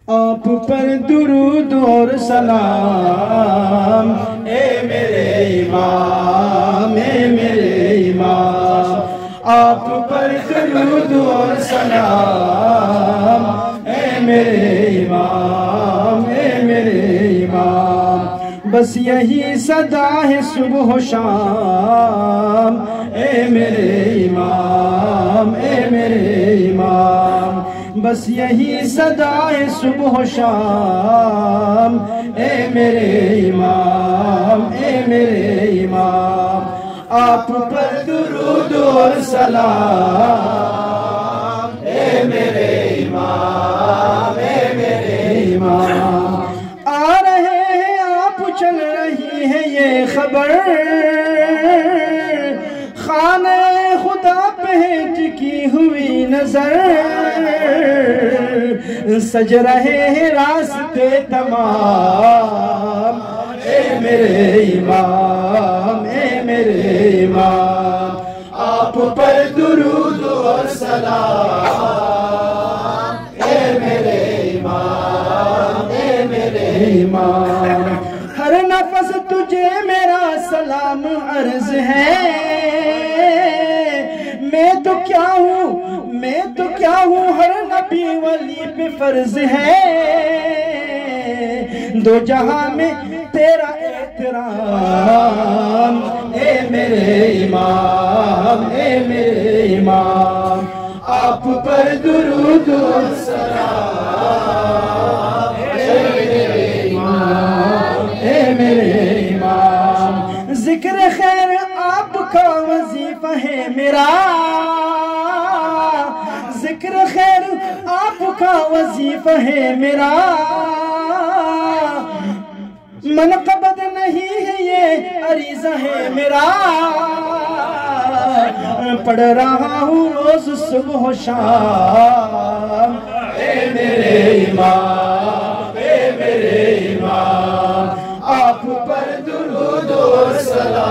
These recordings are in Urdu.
آپ پر درود اور سلام اے میرے امام اے میرے امام آپ پر درود اور سلام اے میرے امام اے میرے امام بس یہی صدا ہے صبح و شام اے میرے امام اے میرے امام بس یہی صدا ہے صبح و شام اے میرے امام اے میرے امام آپ پر درود اور سلام اے میرے امام اے میرے امام آ رہے ہیں آپ چل رہی ہے یہ خبر خانہ خدا پہ ٹکی ہوئی نظر سج رہے ہیں راستے تمام اے میرے امام اے میرے امام آپ پر درود اور سلام اے میرے امام اے میرے امام ہر نفس تجھے میرا سلام عرض ہے میں تو کیا ہوں ہر نبی ولی پہ فرض ہے دو جہاں میں تیرا احترام اے میرے امام اے میرے امام آپ پر درود و سلام اے میرے امام اے میرے امام ذکر خیر آپ کا وظیفہ ہے میرا ذکر خیر آپ کا وظیفہ ہے میرا منقبت نہیں ہے یہ عریضہ ہے میرا پڑھ رہا ہوں روز صبح و شام اے میرے امام اے میرے امام آپ پر درود و سلام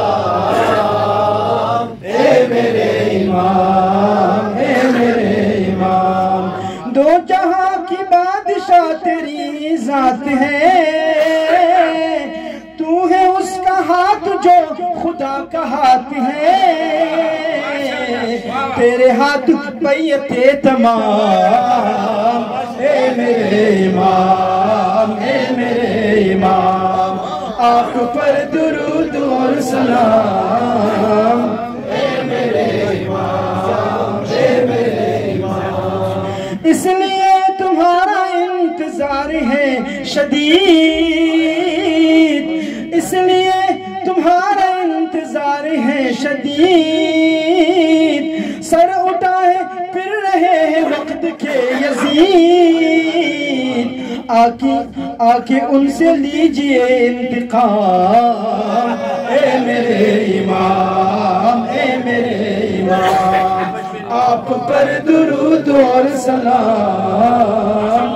اے میرے امام اے میرے امام دو جہاں کی بادشاہ تیری ذات ہے تو ہے اس کا ہاتھ جو خدا کا ہاتھ ہے تیرے ہاتھ بیعت تمام اے میرے امام اے میرے امام آپ پر درود اور سلام اے میرے امام اے میرے امام اس لیے تمہارا انتظار ہے شدید اس لیے تمہارا انتظار ہے شدید سر اٹھائے پھر رہے ہیں وقت کے یزید آکے ان سے لیجئے انتقام اے میرے امام اے میرے امام آپ پر درود اور سلام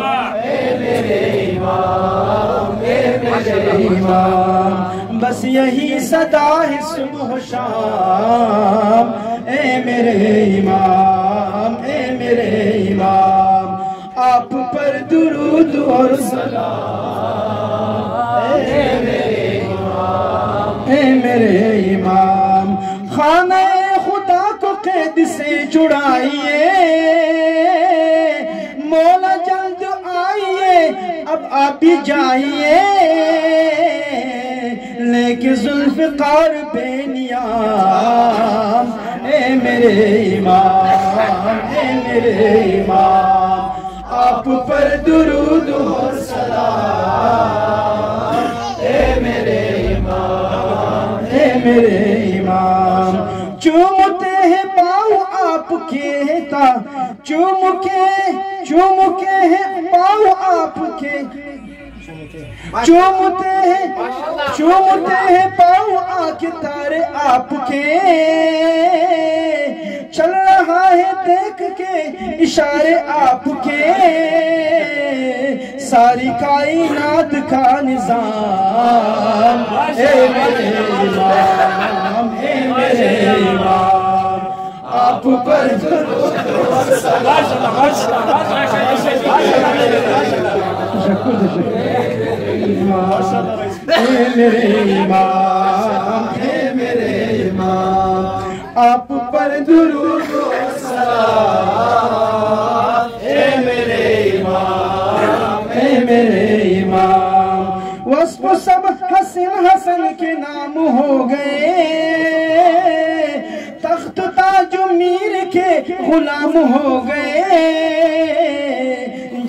اے میرے امام اے میرے امام بس یہی صدا ہے صبح و شام اے میرے امام اے میرے امام آپ پر درود اور سلام اے میرے امام اے میرے امام خانہ خدا کو قید سے چھڑائیے مولا جلد آئیے اب آپ بھی جائیے لے کے ذوالفقار بے نیام اے میرے امام اے میرے امام آپ پر درود اور سلام اے میرے امام اے میرے امام چومتے ہیں پاؤں آپ کے چومتے ہیں پاؤں آپ کے چومتے ہیں پاؤں آکے تارے آپ کے چل رہا ہے دیکھ کے اشارے آپ کے ساری کائنات کا نظام اے میرے امام اے آپ پر درود و سلام اے میرے امام اے میرے امام آپ پر درود و سلام اے میرے امام اے میرے امام وصف سب حسن حسن کے نام ہو گئے تخت تاج و میر کے غلام ہو گئے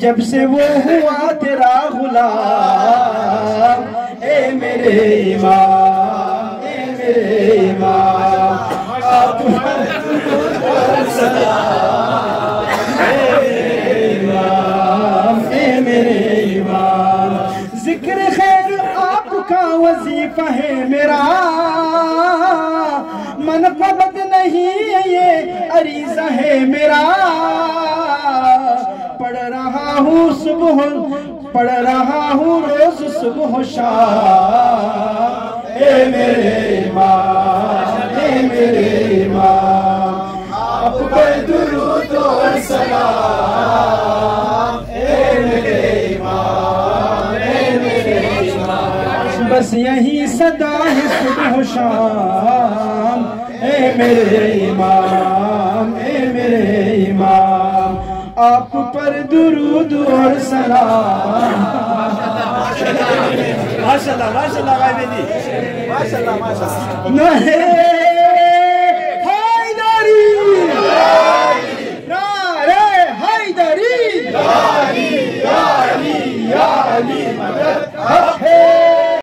جب سے وہ ہوا تیرا غلام اے میرے امام اے میرے امام آپ پر درود و سلام اے میرے امام اے میرے امام ذکر خیر آپ کا وظیفہ ہے میرا منقبت نہیں ہے یہ عریضہ ہے میرا پڑھ رہا ہوں روز صبح و شام اے میرے امام اے میرے امام آپ پر درود و سلام اے میرے امام اے میرے امام بس یہی صدا ہے صبح و شام اے میرے امام اے میرے امام آپ پر درود اور سلام ماشاءاللہ ماشاءاللہ بھائی بیدی ماشاءاللہ ماشاءاللہ نعرہ حیدری نعرہ حیدری